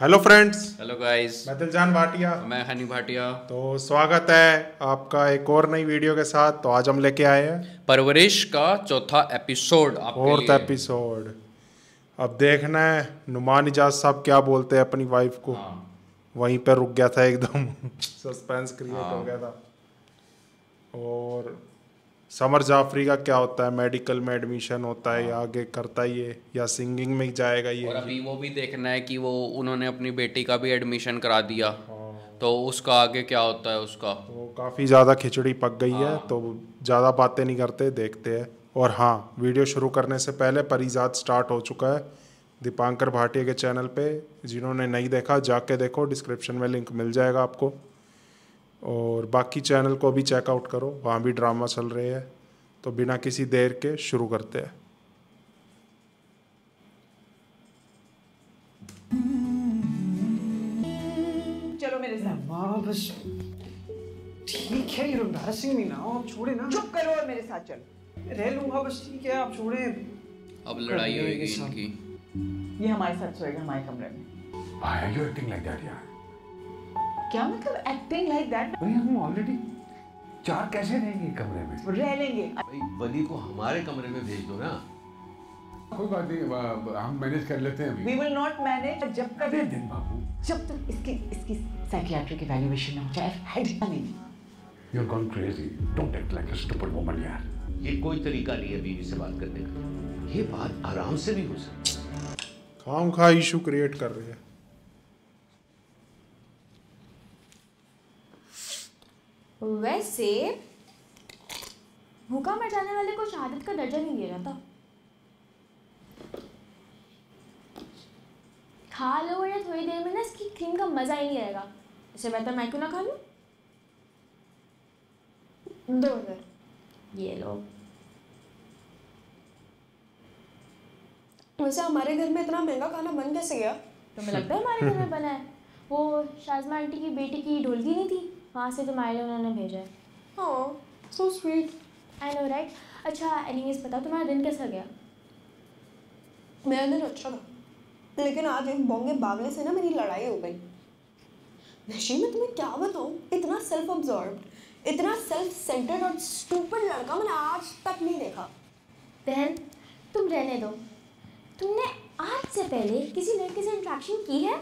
Hello friends. Hello guys, मैं दिलजान भाटिया। मैं हनी भाटिया। तो स्वागत है आपका एक और नई वीडियो के साथ। तो आज हम लेके आए हैं परवरिश का चौथा एपिसोड आपके फोर्थ लिए। एपिसोड। अब देखना है नुमान इजाज साहब क्या बोलते हैं अपनी वाइफ को। हाँ वहीं पर रुक गया था एकदम सस्पेंस क्रिएट हो हाँ। गया था। और समर जाफरी का क्या होता है, मेडिकल में एडमिशन होता है या आगे करता ही है या सिंगिंग में ही जाएगा ये। और अभी वो भी देखना है कि वो उन्होंने अपनी बेटी का भी एडमिशन करा दिया, हाँ, तो उसका आगे क्या होता है उसका। तो काफ़ी ज़्यादा खिचड़ी पक गई है, हाँ तो ज़्यादा बातें नहीं करते, देखते हैं। और हाँ, वीडियो शुरू करने से पहले परिजात स्टार्ट हो चुका है दीपांकर भाटिया के चैनल पे। जिन्होंने नहीं देखा जाके देखो, डिस्क्रिप्शन में लिंक मिल जाएगा आपको। और बाकी चैनल को भी चेकआउट करो, वहाँ भी ड्रामा चल रहे हैं। तो बिना किसी देर के शुरू करते हैं। चलो मेरे साथ। वाह बस ठीक है, you're embarrassing me now। आप छोड़े ना। चुप करो और मेरे साथ चलो। रह लूंगा बस, ठीक है आप छोड़े। अब लड़ाई होगी इनकी। ये हमारे साथ सोएगा हमारे कमरे में। Why are you acting like that यार? क्या मतलब एक्टिंग लाइक दैट? भाई हम ऑलरेडी 4 कैसे रहेंगे कमरे में? रह लेंगे। भाई वली को हमारे कमरे में भेज दो ना। कोई बात नहीं, हम मैनेज कर लेते हैं अभी। We will not manage जब तक दिन बाबू। जब तक इसकी साइकियाट्रिक इवैल्यूएशन ना हो जाए। हेड नहीं। You're gone crazy. Don't act like a stupid woman यार। ये कोई तरीका नहीं है बीवी से बात करने का। ये बात आराम से भी हो सकती है। खामखा इशू क्रिएट कर रहे हैं। वैसे भूखा मर जाने वाले को शहादत का दर्जा नहीं दे रहा था। खा लो वरना थोड़ी देर में ना इसकी क्रीम का मजा ही नहीं आएगा। इससे बेहतर मैं क्यों ना खा लूं। दो इधर ये लो। वैसे हमारे घर में इतना महंगा खाना बन कैसे गया? तुम्हें लगता है हमारे घर में बना है? वो शाज़मा आंटी की बेटी की ढोलकी नहीं थी, वहाँ से तुम्हारे लिए उन्होंने भेजा है। हाँ, so sweet। I know right. अच्छा एनीवेज बताओ तुम्हारा दिन कैसा गया? मेरा दिन अच्छा था, लेकिन आज एक बोंगे बावले से ना मेरी लड़ाई हो गई। नशी मैं तुम्हें क्या बताऊँ, इतना सेल्फ अब्जॉर्ब्ड, इतना सेल्फ सेंटर्ड और स्टूपिड लड़का मैंने आज तक नहीं देखा। बहन तुम रहने दो। तुमने आज से पहले किसी लड़के से इंट्रैक्शन की है?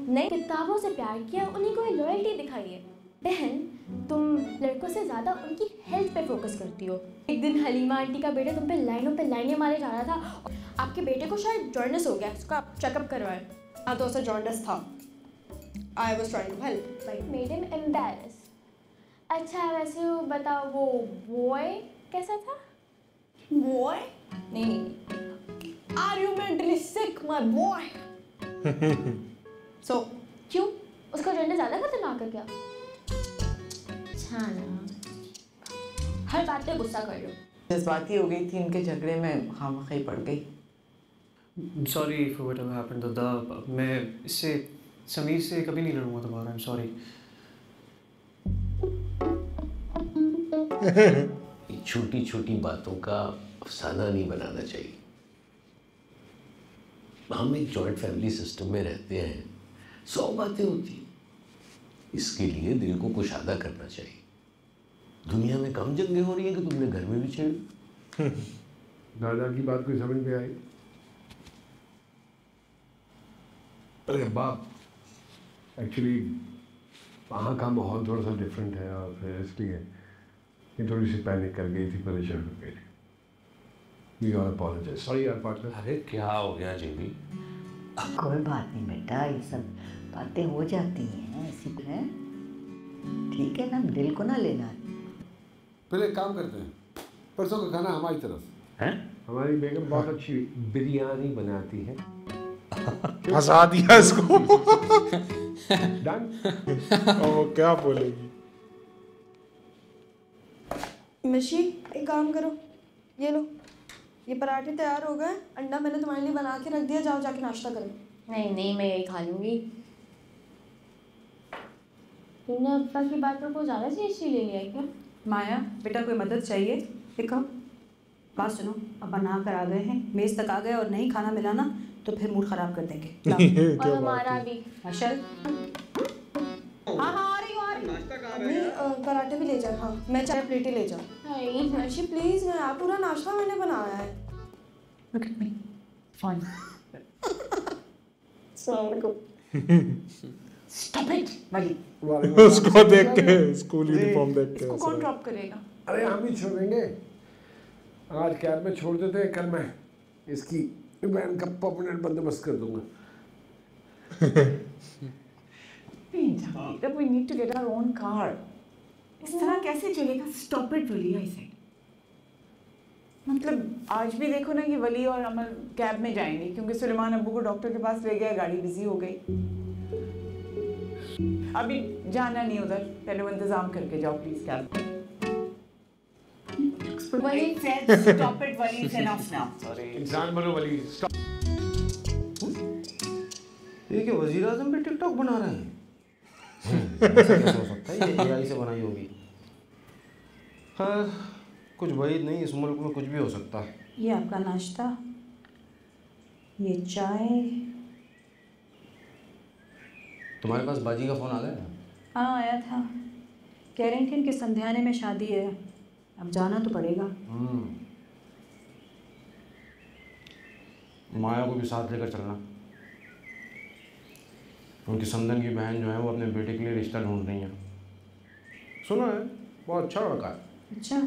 नहीं, किताबों से प्यार किया, उन्हीं को लॉयल्टी दिखाई है। बहन तुम लड़कों से ज़्यादा उनकी हेल्थ पे फोकस करती हो। एक दिन हलीमा आंटी का बेटा तुम पे लाइनों पे लाइनें मारे जा रहा था। आपके बेटे को शायद जॉन्डिस हो गया, उसका चेकअप करवाएं। हाँ तो उसे जॉन्डिस था। I was trying to help। But made him embarrassed। अच्छा वैसे वो बताओ वो बॉय कैसा था? Boy? नहीं Are you mentally sick, my boy? So क्यों? उसका जॉन्डिस ज़्यादा खतरनाक है क्या? अच्छा ना, हर बात पे गुस्सा कर लो। जज्बाती हो गई थी, इनके झगड़े में खामखी पड़ गई। सॉरी फॉर व्हाटएवर हैपेंड दादा। मैं इससे समीर से कभी नहीं लड़ूंगा दोबारा। I am sorry. छोटी छोटी बातों का अफसाना नहीं बनाना चाहिए। हम एक जॉइंट फैमिली सिस्टम में रहते हैं, 100 बातें होती हैं। इसके लिए दिल को कुशादा करना चाहिए। दुनिया में कम जंगें हो रही हैं कि तुमने घर में भी छेड़। दादा की बात कोई समझ में आई? अरे बाप, एक्चुअली वहाँ का माहौल थोड़ा सा डिफरेंट है और फिर इसलिए ये थोड़ी सी पैनिक कर गई थी, परेशान हो गई थी। We all apologize। Sorry यार पार्टनर। अरे क्या हो गया जेबी? कोई बात नहीं बेटा, ये सब बातें हो जाती हैं ऐसी है। ठीक है ना, दिल को ना लेना। पहले एक काम करते हैं, परसों का खाना हमारी तरफ हैं? हमारी बेगम बहुत अच्छी बिरयानी बनाती है। हंसा दिया इसको डन। और वो क्या बोलेगी? मिशी एक काम करो, ये लो, ये पराठे तैयार हो गए। अंडा मैंने तुम्हारे लिए बना के रख दिया, जाओ जाके नाश्ता करो। नहीं मैं यही खा लूँगी। तुमने अब्बा की बात पर को ज़्यादा सीरियसली ले लिया है क्या? माया बेटा कोई मदद चाहिए? देखो बात सुनो, अब बना कर आ गए हैं, मेज़ तक आ गए और नहीं खाना मिला ना तो फिर मूड खराब कर देंगे। ये लाओ। क्या और बात हमारा है? भी। हर्षल। हाँ हाँ, आ रही हूँ, आ रही हूँ। मम्मी पराठे भी ले जाओ। हाँ मैं चाय प्लेटें ले जाऊँ। नहीं अर्शी प्लीज ना यार, पूरा नाश्ता मैंने बनाया है। Look at me. Fine. Stop it. वली। उसको देख के, स्कूल यूनिफॉर्म देख के इसको ऐसा कौन लगा। ड्रॉप करेगा? अरे हम ही छोड़ेंगे, आज कैब में छोड़ देते हैं, कल मैं इसकी वैन का परमानेंट बंदोबस्त कर दूंगा। We need to get our own car. इस तरह कैसे चलेगा? Stop it, Wali, I said. मतलब आज भी देखो ना, ये वली और अमर कैब में जाएंगे क्योंकि सुलेमान अब्बू को डॉक्टर के पास ले गया, गाड़ी बिजी हो गई। अभी जाना नहीं उधर, पहले वो इंतजाम करके जाओ प्लीज कैब में। वही Stop it, Wali, it's enough now. Sorry. इंसान बनो वली, stop। ये क्या वजीर आजम पे टिकटॉक बना रहे हैं? ऐसा कैसे हो सकता है? ये AI से बनाई होगी। हाँ, कुछ वहीद नहीं, इस मुल्क में कुछ भी हो सकता है। ये आपका नाश्ता, ये चाय। तुम्हारे पास बाजी का फ़ोन आ गया? हाँ आया था, कह रही थी इनके संध्याने में शादी है, अब जाना तो पड़ेगा। माया को भी साथ लेकर चलना। उनकी संदन की बहन जो है वो अपने बेटे के लिए रिश्ता ढूंढ रही हैं। सुना है, बहुत अच्छा लड़का है। अच्छा।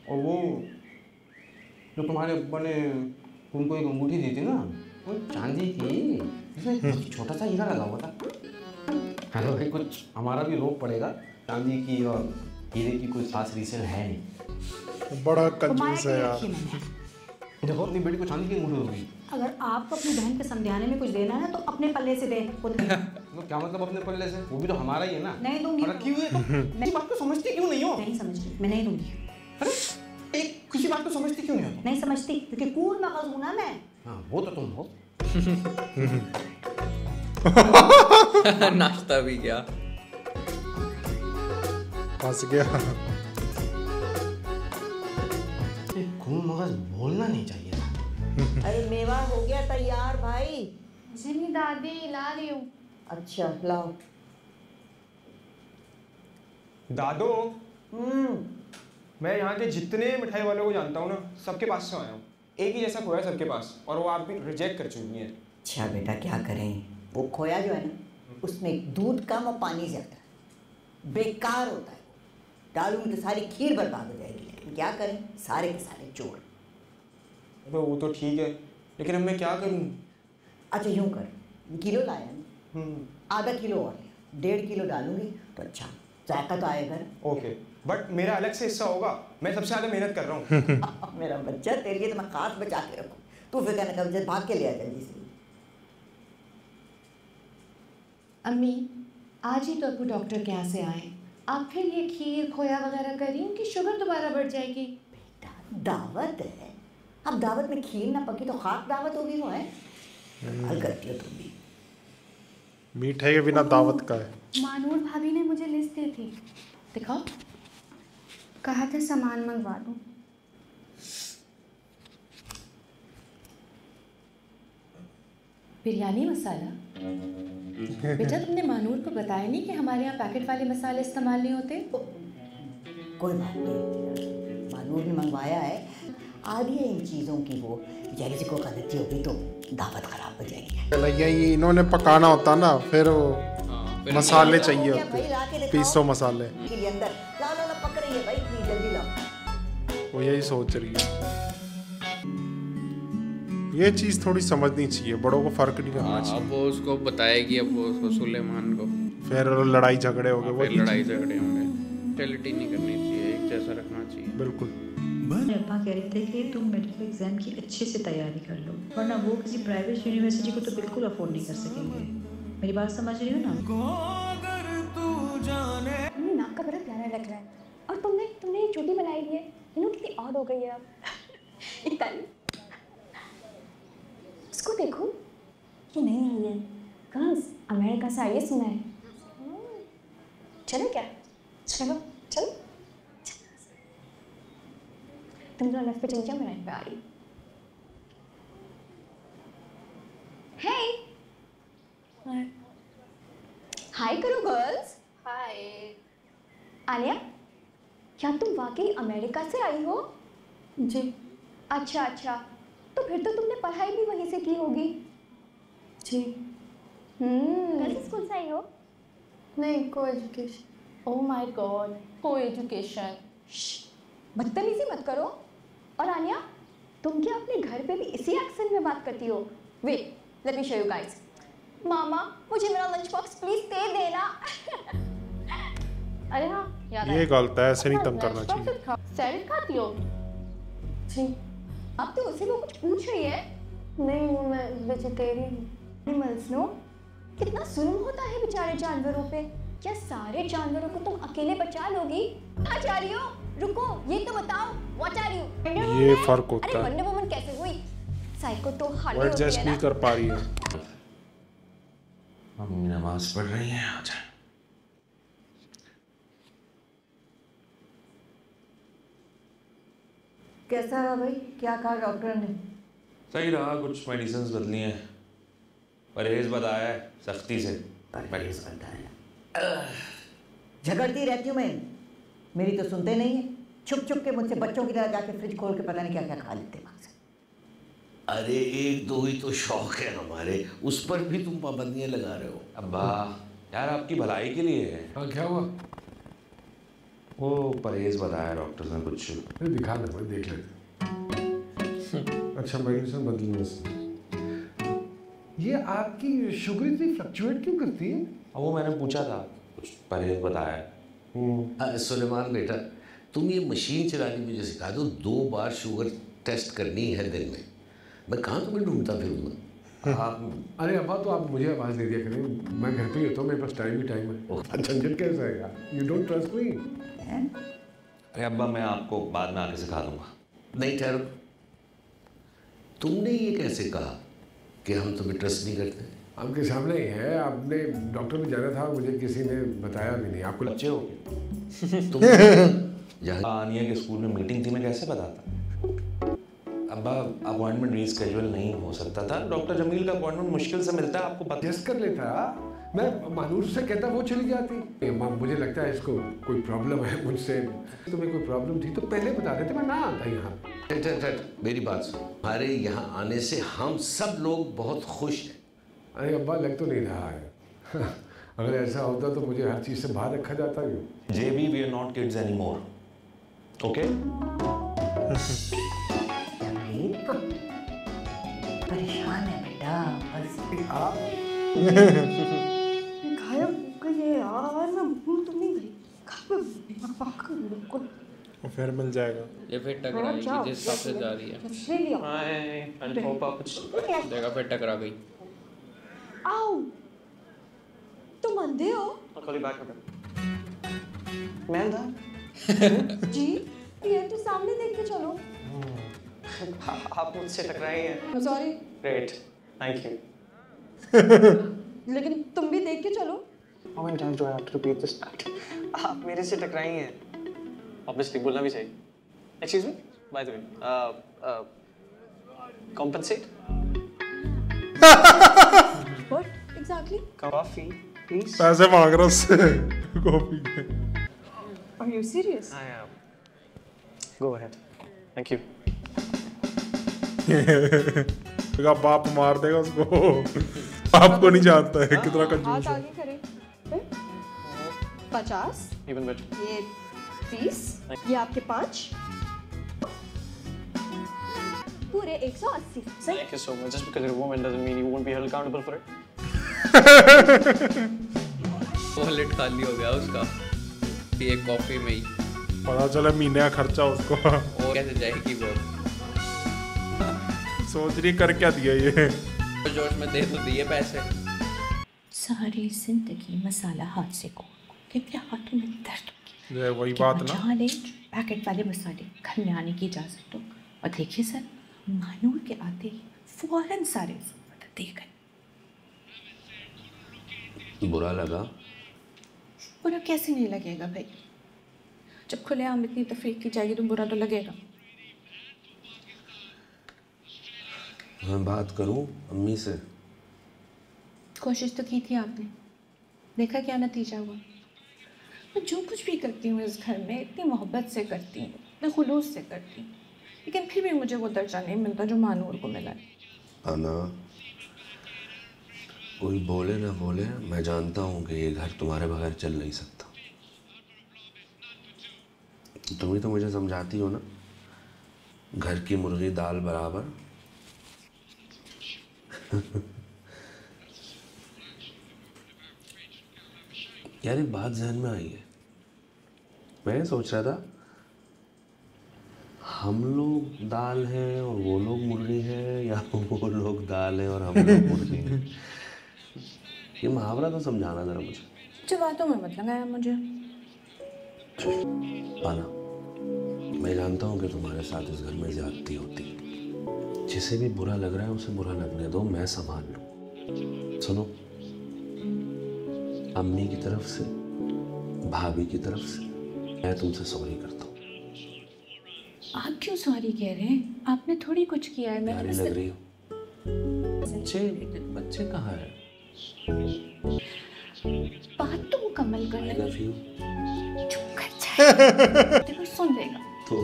और वो जो तुम्हारे अब्बा ने उनको एक अंगूठी दी थी ना, वो चांदी की, उसमें छोटा सा हीरा लगा हुआ था। अरे भाई कुछ हमारा भी रोक पड़ेगा, चांदी की और हीरे की कोई खास रीजन है नहीं। बड़ा कंजूस है यार। देखो अपनी बेटी को चांदी की अंगूठी होगी। अगर आपको अपनी बहन के समझाने में कुछ देना है तो अपने पल्ले से दे। तो क्या मतलब अपने पल्ले से? वो भी तो हमारा ही है ना। नहीं दूंगी। रखी हुई है तो मेरी बात को समझती क्यों नहीं हो? नहीं समझती, मैं नहीं दूंगी। अरे एक किसी बात को समझती क्यों नहीं हो? नहीं समझती क्योंकि कूल मगज हूं ना मैं। हाँ वो तो तुम हो। नाश्ता भी क्या? फंस गया। खून मगज बोलना नहीं चाहिए था। अरे मेवा हो गया तैयार भाई। जी नहीं दादी, ला रही हूँ। अच्छा लाओ। दादो, मैं यहाँ के जितने मिठाई वालों को जानता हूँ ना, सबके पास से आया हूँ। एक ही जैसा खोया सबके पास, और वो आप भी रिजेक्ट कर चुकी हैं। अच्छा बेटा क्या करें, वो खोया जो है ना उसमें दूध कम और पानी ज़्यादा, बेकार होता है। डालूंगी तो सारी खीर बर्बाद हो जाएगी, लेकिन क्या करें, सारे के सारे चोर। अबे वो तो ठीक है, लेकिन अब मैं क्या करूँ? अच्छा यूँ कर, किलो लाया ना, आधा किलो और लिया, 1.5 किलो डालूंगी तो अच्छा जायका तो आएगा ना। ओके, बट मेरा अलग से हिस्सा होगा, मैं सबसे ज़्यादा मेहनत कर रहा हूँ। मेरा बच्चा तेरे लिए तो मैं खास बचा के रखूँ, तू फिर कहना कब भाग के ले आ जल्दी से। अम्मी आज ही तो अबू डॉक्टर के यहाँ से आए, आप फिर ये खीर खोया वगैरह करिए, उनकी शुगर दोबारा बढ़ जाएगी। बेटा दावत है, अब दावत में खीर ना पकी तो खाक दावत होगी वो है। कमाल करती हो तुम भी। मीठे के बिना दावत का है। मानूर भाभी ने मुझे लिस्ट दी थी, दिखाओ। कहा था सामान मंगवा दूँ। बिरयानी मसाला। बेटा तुमने मानूर को बताया नहीं कि हमारे यहाँ पैकेट वाले मसाले इस्तेमाल नहीं होते? कोई बात नहीं, मानूर ने मंगवाया है, आदि है इन चीज़ों की, वो बेचारी से कोई गलती होगी तो दावत खराब हो जाएगी। यही इन्होंने पकाना होता ना, फिर वो मसाले चाहिए होते, पीसो मसाले। अंदर ला ला ला पक रही है भाई, जल्दी लाओ। वो यही सोच रही है। ये चीज़ थोड़ी समझनी चाहिए, बड़ों को फर्क नहीं करना चाहिए। अब वो उसको बताएगी, अब वो उसको सुलेमान को, फिर लड़ाई झगड़े होंगे, वो लड़ाई झगड़े होंगे। टेलिटी नहीं करनी चाहिए, एक जैसा रखना चाहिए। बिल्कुल। अब्बा कह रहे थे कि तुम मेडिकल एग्जाम की अच्छे से तैयारी कर लो, वरना वो किसी प्राइवेट यूनिवर्सिटी को तो बिल्कुल अफोर्ड नहीं कर सकेंगे। मेरी बात समझ रही हो ना? नाक का बड़ा प्यारा लग रहा है, और तुमने ये चोटी बनाई दी है, कितनी ऑड हो गई है अब। इताली इसको देखो, ये नहीं आई है, गर्ल्स अमेरिका से आई है सुना है। चलो क्या, चलो चलो। तुम जरा लेफ्ट पे चल जाओ, मैं राइट पे आ रही। हे हाय करो गर्ल्स। हाय। आलिया, क्या तुम वाकई अमेरिका से आई हो? जी। अच्छा अच्छा, तो फिर तो तुमने पढ़ाई भी वहीं से की होगी। जी। कैसे स्कूल से आई हो? नहीं, को एजुकेशन। ओह माय गॉड, को एजुकेशन। बदतमीजी मत करो। और आलिया, तुम क्या अपने घर पे भी इसी एक्सेंट में बात करती हो? Wait, let me show you guys. मामा, मुझे मेरा लंच बॉक्स प्लीज दे देना। अरे हाँ, याद ये गलत है, ऐसे नहीं तंग करना चाहिए। सैलेड खाती हो? जी। अब तो उसे वो कुछ पूछ रही है। नहीं, वो मैं वेजिटेरियन। एनिमल्स नो, कितना जुल्म होता है बेचारे जानवरों पे। क्या सारे जानवरों को तुम अकेले बचा लोगी? कहाँ जा रही हो? रुको, ये तो बताओ, व्हाट आर यू? ये फर्क होता है। अरे वंडर वुमन कैसे हुई? साइको तो हार्डली वो होती एडजस्ट है नहीं ना। कर पा रही है। मम्मी नमाज पढ़ रही हैं। आ जाए। कैसा रहा भाई? क्या कहा डॉक्टर ने? सही रहा, कुछ मेडिसिन बदली हैं, परहेज बताया है सख्ती से। परहेज बताया। झगड़ती रहती हूँ मैं, मेरी तो सुनते नहीं है। छुप छुप के मुझसे बच्चों की तरह जाके फ्रिज खोल के पता नहीं क्या क्या खा लेते वहां से। अरे एक दो ही तो शौक है हमारे, उस पर भी तुम पाबंदियां लगा रहे हो। अब्बा यार, आपकी भलाई के लिए है। हाँ, क्या हुआ? वो परहेज बताया डॉक्टर ने कुछ। दिखा दे भाई, देख लेते। अच्छा, मेडिसिन बदली है। ये आपकी शुगर इतनी फ्लक्चुएट क्यों करती है? वो मैंने पूछा था, कुछ परहेज बताया। सुलेमान बेटा, तुम ये मशीन चलानी मुझे सिखा दो। 2 बार शुगर टेस्ट करनी है दिन में। मैं कहाँ तुम्हें ढूंढता फिरूंगा? अरे अब्बा, तो आप मुझे आवाज़ दे दिया करें, मैं घर पे ही होता हूँ, मेरे पास टाइम ही टाइम है। झंझट कैसा है यार? You don't trust me? अरे अब्बा, मैं आपको बाद में आके सिखा दूंगा। नहीं, ठहरो। तुमने ये कैसे कहा कि हम तुम्हें ट्रस्ट नहीं करते? आपके सामने ही है। आपने डॉक्टर में जाना था, मुझे किसी ने बताया भी नहीं। आपको बच्चे हो आनिया के स्कूल में मीटिंग थी, मैं कैसे बताता? अब्बा, अपॉइंटमेंट रीस्केड्यूल नहीं हो सकता था। डॉक्टर जमील का अपॉइंटमेंट मुश्किल से मिलता है, आपको पता। टेस्ट कर लेता, मैं मानूर से कहता, वो चली जाती। मुझे लगता है इसको कोई प्रॉब्लम है मुझसे। तुम्हें कोई प्रॉब्लम थी तो पहले बता देते, मैं ना आता यहाँ। मेरी बात सुन, हमारे यहाँ आने से हम सब लोग बहुत खुश हैं। अरे अब्बा, लग तो नहीं रहा है। अगर ऐसा होता तो मुझे हर चीज़ से बाहर रखा जाता क्यों? JB, we are not kids anymore. Okay? परेशान है बेटा, बस। गायब हो गई है यार, मैं भूल तो नहीं गई। बिल्कुल। फिर मिल जाएगा। ये फिर टकराएगी जिस हिसाब से जा रही है। देखा, फिर टकरा गई। आओ, तुम अंधे हो? मैं था। जी, ये तो सामने देख के चलो। आप मुझसे टकराए हैं। सॉरी। Great, thank you. लेकिन तुम भी देख के चलो। How many times do I have to repeat this fact? आप मेरे से टकराई हैं। Obviously बोलना भी चाहिए। Excuse me, by the way, compensate? What exactly? Coffee, please. पैसे मांग रहा उससे कॉफी के। Are you serious? I am. Go ahead. Thank you. उसका बाप मार देगा उसको। आपको नहीं जानता है कितना कंजूस हाथ है। आगे करें। 50, Even better. ये 30, ये आपके 5, पूरे 180। Thank you so much. Just because you're a woman doesn't mean you won't be held accountable for it. Wallet खाली हो गया उसका ये कॉफी में ही। पता चला महीने का खर्चा उसको। और कैसे जाएगी वो? सोच रही कर क्या दिया ये। जोश में दे तो दिए पैसे। सारी जिंदगी मसाला हाथ से के मेरे हाथों में दर्द हो ये वही बात ना। जहाँ ले पैकेट वाले मसाले घर में आने की इजाज़त दो। और देखिए सर, मानूर के आते ही फौरन सारे दे गए। बुरा लगा? बुरा कैसे नहीं लगेगा भाई? जब खुलेआम इतनी तफरीक की जाएगी तो बुरा तो लगेगा। मैं बात करूं अम्मी से? कोशिश तो की थी आपने, देखा क्या नतीजा हुआ। मैं जो कुछ भी करती हूँ इस घर में इतनी मोहब्बत से करती हूँ, इतने खुलूस से करती हूँ, लेकिन फिर भी मुझे वो दर्जा नहीं मिलता जो मानूर को मिला है। आना, कोई बोले ना बोले, मैं जानता हूँ कि ये घर तुम्हारे बगैर चल नहीं सकता। तुम ही तो मुझे समझाती हो ना, घर की मुर्गी दाल बराबर। यार एक बात जहन में आई है, मैं सोच रहा था हम लोग दाल हैं और वो लोग मुर्गी हैं, या वो लोग दाल हैं और हम लोग मुर्गी हैं। ये मुहावरा तो समझाना जरा मुझे। जो बातों में मत लगाया मुझे। पाना, मैं जानता हूँ कि तुम्हारे साथ इस घर में ज्यादती होती है। जिसे भी बुरा लग रहा है उसे बुरा लगने दो, मैं संभाल लूँ। सुनो, अम्मी की तरफ से, भाभी की तरफ से मैं तुमसे सॉरी करता हूँ। आप क्यों सॉरी कह रहे हैं? आपने थोड़ी कुछ किया है। प्यारी लग रही हो। बच्चे कहाँ है? बात तो मुकम्मल कर I love you। चुप कर जा। देखो सुन लेगा तो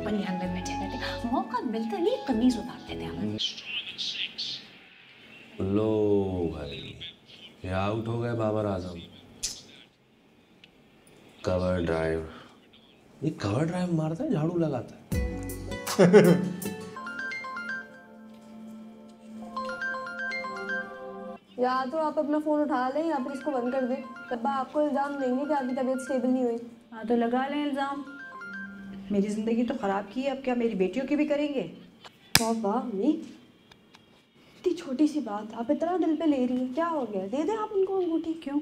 बनियान में बैठे रहते, मौका मिलता नहीं कमीज उतारते थे हमें। लो भाई, ये आउट हो गए बाबर आजम। कवर ड्राइव, ये कवर ड्राइव मारता है झाड़ू लगाता है। या तो आप अपना फ़ोन उठा लें या फिर इसको बंद कर दें, तब आपको इल्ज़ाम देंगे कि आपकी तबीयत स्टेबल नहीं हुई। हाँ तो लगा लें इल्ज़ाम। मेरी ज़िंदगी तो ख़राब की है, अब क्या मेरी बेटियों की भी करेंगे? वाह वाह अम्मी, इतनी छोटी सी बात आप इतना दिल पे ले रही हैं, क्या हो गया? दे दें आप उनको अंगूठी। क्यों,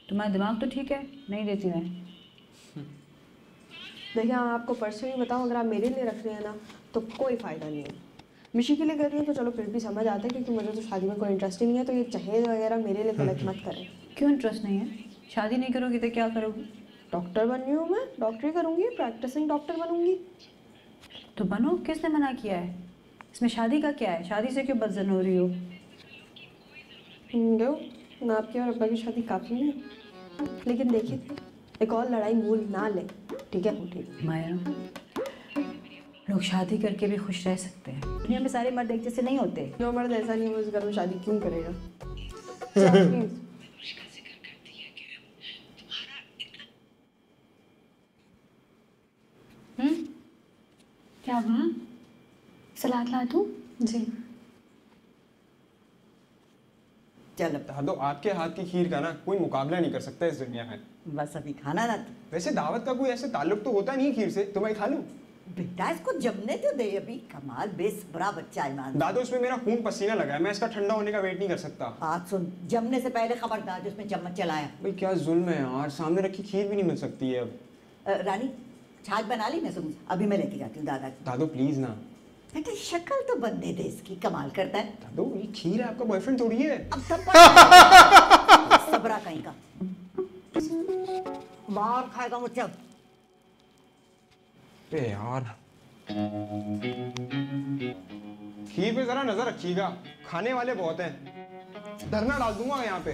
तुम्हारा दिमाग तो ठीक है? नहीं देती मैं। देखिए आपको पर्सनली बताऊँ, अगर आप मेरे लिए रख रहे हैं ना तो कोई फ़ायदा नहीं है। मिशी के लिए कर रही है तो चलो फिर भी समझ आता है, क्योंकि मुझे तो शादी में कोई इंटरेस्ट ही नहीं है, तो ये जहेज वगैरह मेरे लिए कलेक्ट मत करें। क्यों इंटरेस्ट नहीं है? शादी नहीं करोगी तो क्या करोगी? डॉक्टर बन रही हूँ मैं, डॉक्टरी करूँगी, प्रैक्टिसिंग डॉक्टर बनूँगी। तो बनो, किसने मना किया है? इसमें शादी का क्या है? शादी से क्यों बदजन हो रही हो? दो ना, आपकी और अब्बा की शादी काफ़ी है, लेकिन देखिए एक और लड़ाई मूल ना ले, ठीक है? ठीक माया, लोग शादी करके भी खुश रह सकते हैं। दुनिया में सारे मर्द एक जैसे नहीं होते। जो मर्द ऐसा नहीं है वो इस घर में शादी क्यों करेगा? प्लीज क्या हुआ? सलाद ला दूं? जी चल दादो, आपके हाथ की खीर का ना कोई मुकाबला नहीं कर सकता इस दुनिया में। बस अभी खाना ना तू। वैसे दावत का कोई ऐसे ताल्लुक तो होता नहीं है खीर से, तो मैं खा लूं? बेटा इसको जमने तो दे अभी। कमाल, बेसब्रा बच्चा है ईमान। दादो, इसमें मेरा खून पसीना लगा है, मैं इसका ठंडा होने का वेट नहीं कर सकता। बात सुन, जमने से पहले खबरदार जो उसमें चम्मच चलाया। भाई क्या जुल्म है यार, सामने रखी खीर भी नहीं मिल सकती है अब। रानी छाछ बना ली? मैं सुन अभी मैं लेके जाती हूँ दादा की। दादो प्लीज ना। बेटा शक्ल तो बनने दे इसकी, कमाल करता है। दादो ये खीर है, आपका बॉयफ्रेंड थोड़ी है। अब सब सबरा कहीं का मार खाएगा मुझसे अब। यार खीर पे जरा नजर रखिएगा, खाने वाले बहुत हैं, धरना डाल दूंगा यहाँ पे।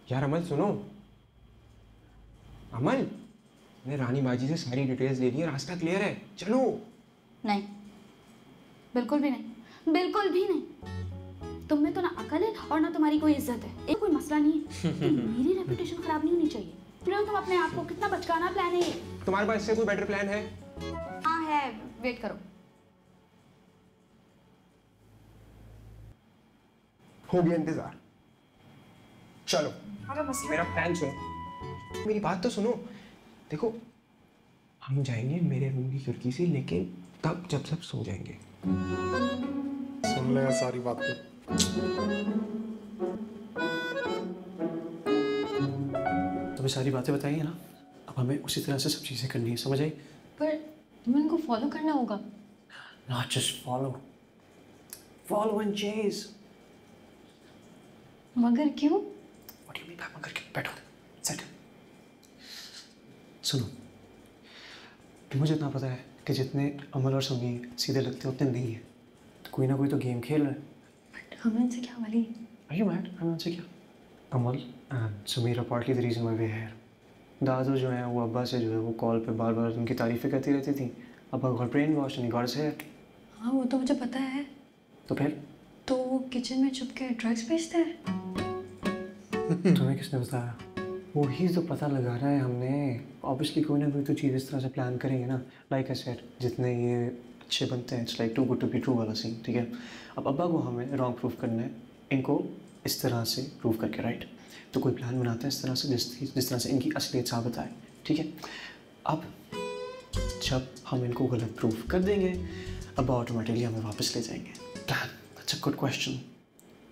यार अमल सुनो, अमल मैंने रानी बाजी से सारी डिटेल्स ले ली है, रास्ता क्लियर है, चलो। नहीं, बिल्कुल भी नहीं, बिल्कुल भी नहीं। तुम में तो ना अकल है और ना तुम्हारी कोई इज्जत है। एक कोई मसला नहीं है, मेरी रेपुटेशन खराब नहीं होनी चाहिए। तुम अपने आप को कितना बचकाना प्लान है ये। तुम्हारे पास इससे कोई बेटर प्लान है? हाँ है, वेट करो। हो गया इंतजार, चलो। मेरा प्लान सुनो, मेरी बात तो सुनो। देखो हम जाएंगे मेरे रूम की खिड़की से, लेकिन तब जब सब सो जाएंगे। सुन लेगा सारी बातें। तुम्हें सारी बातें बताइए ना, अब हमें उसी तरह से सब चीज़ें करनी है, समझ आई? पर तुम्हें उनको फॉलो करना होगा। Not just follow and chase. मगर क्यों? What do you mean by मगर क्यों? बैठो, sit. सुनो, मुझे इतना पता है कि जितने अमल और समीर सीधे लगते हैं उतने नहीं है। कोई ना कोई तो गेम खेल रहा है। हमें उनसे क्या वाली? Are you mad? हमें उनसे क्या? Amal and Sameer are partly the reason why we're here. दादू जो है वो अब्बा से जो है वो कॉल पे बार बार उनकी तारीफ़ें करती रहती थी। अब्बा got brain wash and got here. हाँ वो तो मुझे पता है। तो फिर? तो वो किचन में छुप के ड्रग्स बेचता है। तुम्हें किसने बताया? वो ही तो पता लगा रहा है हमने। ऑब्वियसली कोई ना कोई तो चीज़ इस तरह से प्लान करेंगे ना। लाइक आई सेड, जितने ये अच्छे बनते हैं, it's like too good to be true वाला सीन, ठीक है। अब अब्बा को हमें रॉन्ग प्रूफ करना है, इनको इस तरह से प्रूव करके, राइट। तो कोई प्लान बनाता है इस तरह से जिस तरह से इनकी असलियत साबित आए, ठीक है। अब जब हम इनको गलत प्रूफ कर देंगे, अब्बा ऑटोमेटिकली हमें वापस ले जाएंगे। Plan, that's a good question.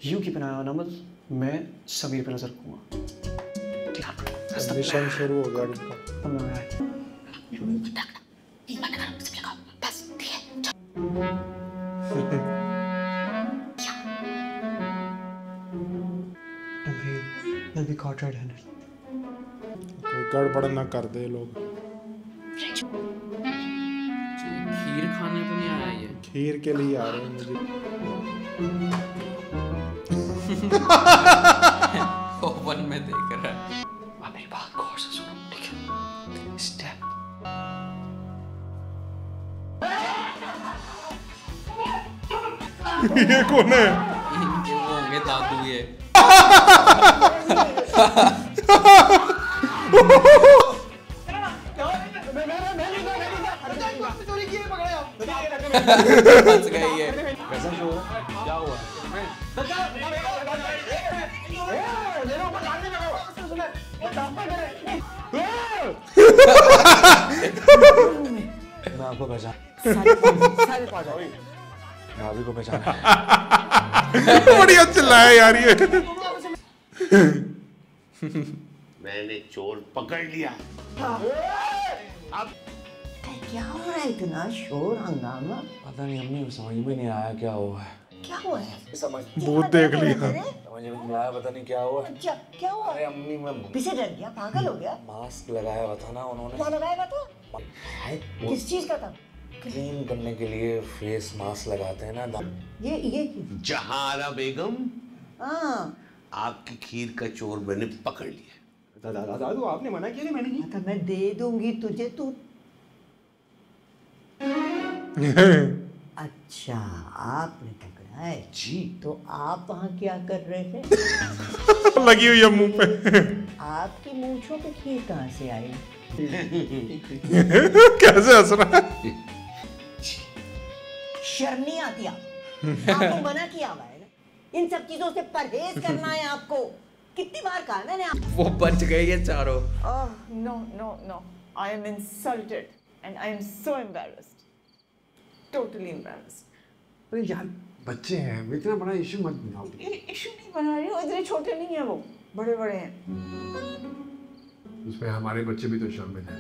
You keep an eye on Amal, मैं समीर पे नजर रखूँगा। मिशन शुरू हो गया इनका। They'll be caught red-handed. कोई गड़बड़ ना कर दे लोग। खीर खाने तो नहीं आया ये? खीर के लिए आ रहे हैं मुझे। ओवन में देख रहा है। अब मेरी बात गौर से सुनो, ठीक है। स्टेप। ये कौन है? इनके वो होंगे दादू ये। फंस गई है। कैसा शो है? क्या हुआ? मैं आपको पहचान भाभी को पहचाना। बढ़िया चिल्लाया यार ये। मैंने चोर पकड़ लिया। अब क्या हो रहा है? इतना शोर हंगामा। पता नहीं अम्मी, समझ में नहीं आया क्या हुआ है। क्या हुआ है? भूत देख लिया। समझ में नहीं आया, पता नहीं क्या हुआ। अच्छा क्या हुआ? अरे अम्मी मैं पीछे डर गया, पागल हो गया। मास्क लगाया हुआ था ना उन्होंने। क्या लगाया हुआ था? किस चीज का था? क्लीन करने के लिए फेस मास्क लगाते हैं ना। ये जहारा बेगम, हाँ आपकी खीर का चोर मैंने पकड़ लिया। दादू आपने मना किया कि मैंने नहीं। तो मैं दे दूंगी तुझे, तू। अच्छा आपने पकड़ा है जी। तो आप वहाँ क्या कर रहे थे? लगी हुई है मुंह पे। आपकी मूंछों पे खीर कहाँ से आई? कैसे हंस रहा है? शर्म नहीं आती आपको मना किया हुआ है ना, इन सब चीजों से परहेज करना है आपको। कितनी बार कहा मैंने आपको। वो बच गए ये चारों। No, no, no. I am insulted and I am so embarrassed. Totally embarrassed. अरे यार बच्चे हैं, इतना बड़ा इशू मत बनाओ। ये इशू नहीं बना रही हूँ, इतने छोटे नहीं है वो, बड़े बड़े हैं। उसमें हमारे बच्चे भी तो शामिल हैं।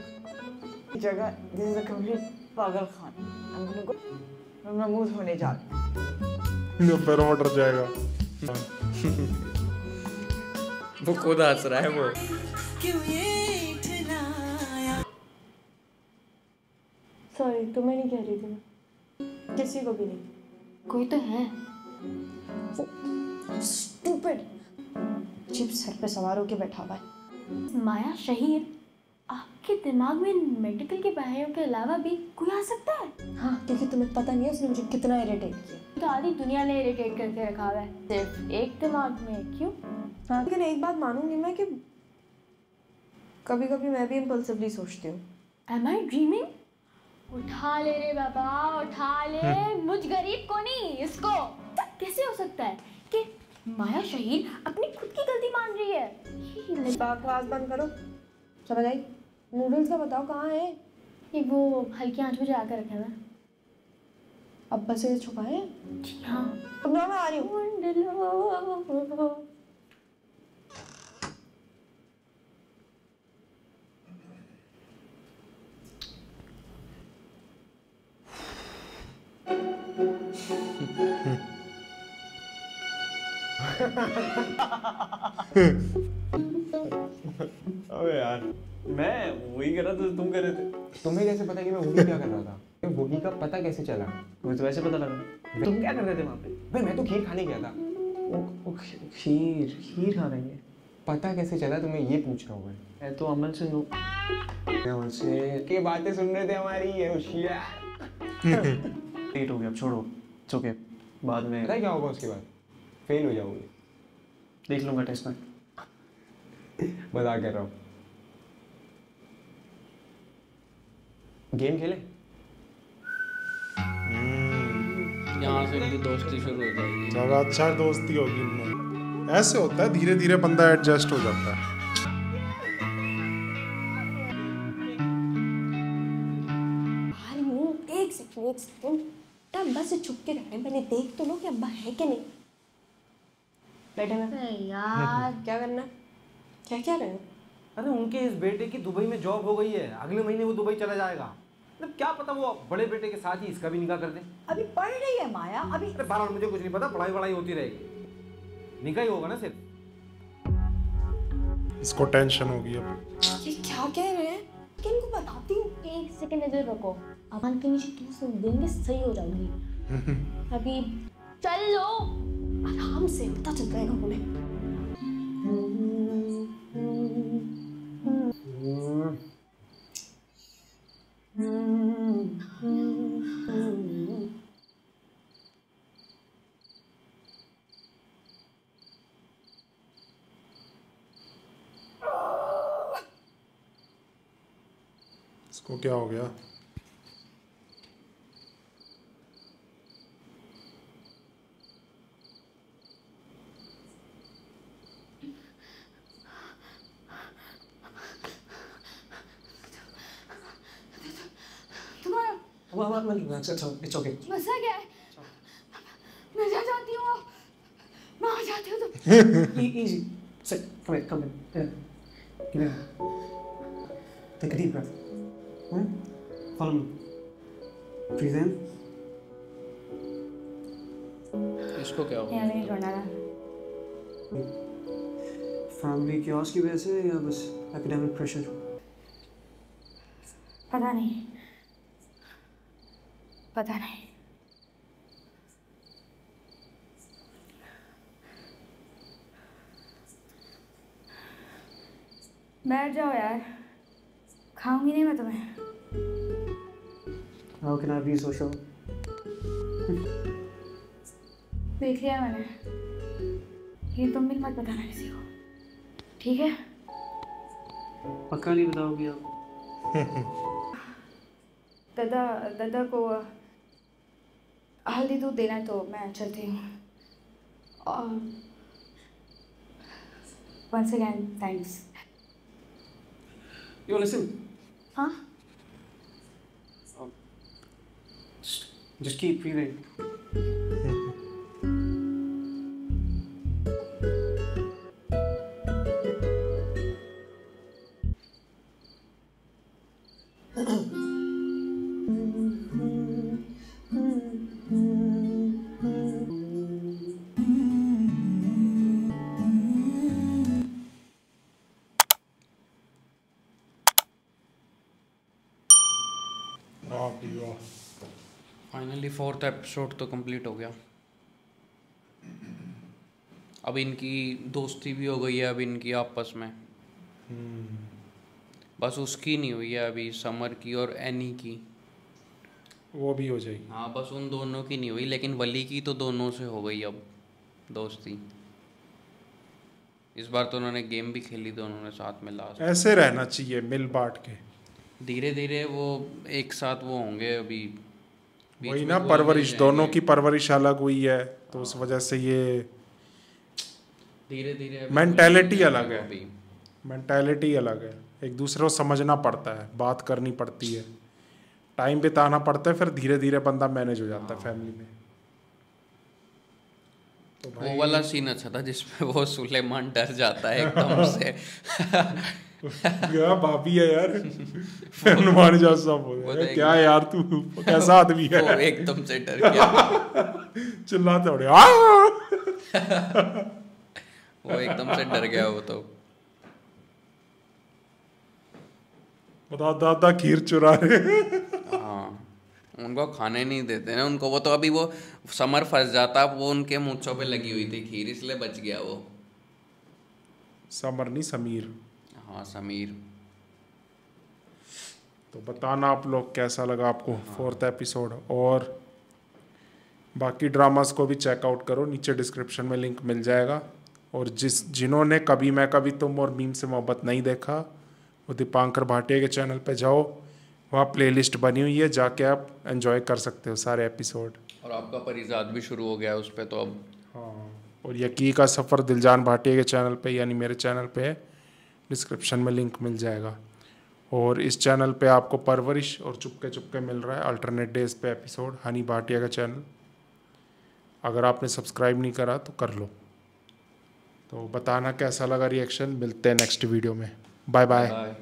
जगह दिस इज अ कंप्लीट पागल खान। मैं मुंह धोने जा रही हूँ। फिर ऑर्डर जाएगा। वो खुद हंस रहा है वो। सॉरी, तुम्हें नहीं कह रही थी मैं, किसी को भी नहीं। कोई तो है। स्टूपिड चिप सर पे सवार होके बैठा हुआ है। माया शहीद, आपके दिमाग में मेडिकल की पढ़ाइयों के अलावा भी कोई आ सकता है? हाँ, क्योंकि तुम्हें पता नहीं है उसने मुझे कितना इरिटेट किया। तो आधी दुनिया ने इरिटेट करके रखा हुआ है, सिर्फ एक दिमाग में। क्यों? हाँ, लेकिन एक बात मानूंगी मैं कि कभी कभी मैं भी इम्पल्सिवली सोचती हूँ। Am I dreaming? उठा ले रे बाबा, उठा ले। मुझ गरीब को नहीं, इसको। कैसे हो सकता है कि माया शहीद अपनी खुद की गलती मान रही है? बकवास बंद करो, समझ आई? नूडल्स का बताओ कहाँ है? ये वो हल्की आंच में जला कर रखे हैं। अब्बा से छुपाए हैं? जी हाँ। अब ना मैं आ रही हूँ। अबे यार मैं वही कर रहा था, तुम कर रहे थे। तुम्हें कैसे पता कि मैं वही क्या कर रहा था? वही का पता कैसे चला? मुझे तो वैसे पता लगा। तुम क्या कर रहे थे वहाँ पे? भाई मैं तो खीर खाने गया था। खीर खा रहे हैं? पता कैसे चला तुम्हें, ये पूछ रहा हूँ मैं तो अमन से नो मैं से के बातें सुन रहे थे हमारी, ये होशियार। लेट हो गया, अब छोड़ो, इट्स ओके, बाद में पता है क्या होगा उसके बाद? फेल हो जाओगे। देख लूंगा टेस्ट में। मजाक कर रहा हूँ। गेम खेले? यहाँ से इनकी दोस्ती शुरू हो जाएगी। चलो अच्छा दोस्ती होगी इनमें। ऐसे होता है, धीरे धीरे बंदा एडजस्ट हो जाता है। एक सेकंड अब्बा से छुप के रहने, पहले देख तो लो कि अब्बा है कि नहीं। बैठे में यार क्या करना, क्या क्या रहे? अरे उनके इस बेटे की दुबई में जॉब हो गई है, अगले महीने वो दुबई चला जाएगा। मतलब क्या पता वो बड़े बेटे के साथ ही इसका भी निकाह कर दे। अभी पढ़ रही है माया अभी। अरे बहरहाल मुझे कुछ नहीं पता, पढ़ाई वढ़ाई होती रहेगी, निकाह ही होगा ना सिर्फ। इसको टेंशन होगी अब। ये क्या कह रहे हैं? कि इनको बताती हूँ। एक सेकंड इधर रुको, अमन के नीचे क्यों सुन देंगे, सही हो जाऊंगी। अभी चल लो, आराम से पता चल जाएगा उन्हें। इसको क्या हो गया? It's okay. मजा क्या है? मैं जा जाती हूँ, मैं आ जाती हूँ तो। Easy. Sit. Come in. Give me. Take a deep breath. Follow me. Breathe in. इसको क्या हो? यार नहीं छोड़ना था। फैमिली chaos की वजह से या बस academic pressure? पता नहीं, पता नहीं। बैठ जाओ यार, खाऊंगी नहीं मैं तुम्हें। How can I be so sure? देख लिया मैंने, ये तुम भी मत बताना किसी को, ठीक है? पक्का नहीं बताओगी आप? दादा को हल्दी दूध देना है तो मैं चलती हूँ। और once again thanks. Yo, listen. हाँ? Just keep breathing. Finally 4th episode तो कंप्लीट हो गया। अब इनकी दोस्ती भी हो गई है, अब इनकी आपस में। बस उसकी नहीं हुई है अभी, समर की और एनी की। वो भी हो जाएगी। हाँ बस उन दोनों की नहीं हुई, लेकिन वली की तो दोनों से हो गई अब दोस्ती। इस बार तो उन्होंने गेम भी खेली दोनों ने साथ में लास्ट। ऐसे रहना चाहिए, मिल बांट के। धीरे धीरे वो एक साथ वो होंगे अभी। वही ना, परवरिश दोनों की परवरिश अलग हुई है तो उस वजह से ये धीरे धीरे मेंटालिटी अलग है। मेंटालिटी अलग है, एक दूसरे को समझना पड़ता है, बात करनी पड़ती है, टाइम बिताना पड़ता है, फिर धीरे धीरे बंदा मैनेज हो जाता है फैमिली में। तो वो वाला सीन अच्छा था जिसमें वो सुलेमान डर जाता है एकदम से। क्या भाभी है यार, हनुमान जैसा बोल रहा है, क्या यार तू कैसा आदमी है। वो एकदम से डर गया। चिल्लाते उड़े वो एकदम से डर गया वो तो। बता दादा खीर चुरा रहे। हाँ, उनको खाने नहीं देते ना उनको। वो तो अभी वो समर फंस जाता, वो उनके मूंछों पे लगी हुई थी खीर, इसलिए बच गया वो। समर नहीं, समीर। हाँ, समीर। तो बताना आप लोग कैसा लगा आपको 4th एपिसोड, और बाकी ड्रामास को भी चेकआउट करो, नीचे डिस्क्रिप्शन में लिंक मिल जाएगा। और जिन्होंने कभी मैं कभी तुम और मीम से मोहब्बत नहीं देखा, वो दीपांकर भाटिया के चैनल पे जाओ, वहाँ प्लेलिस्ट बनी हुई है, जाके आप एंजॉय कर सकते हो सारे एपिसोड। और आपका परिजात भी शुरू हो गया है उस पर तो अब। हाँ, और यकी का सफ़र दिलजान भाटिया के चैनल पे यानी मेरे चैनल पे है, डिस्क्रिप्शन में लिंक मिल जाएगा। और इस चैनल पे आपको परवरिश और चुपके चुपके मिल रहा है अल्टरनेट डेज पे एपिसोड, हनी भाटिया का चैनल। अगर आपने सब्सक्राइब नहीं करा तो कर लो। तो बताना कैसा लगा रिएक्शन। मिलते हैं नेक्स्ट वीडियो में। Bye bye.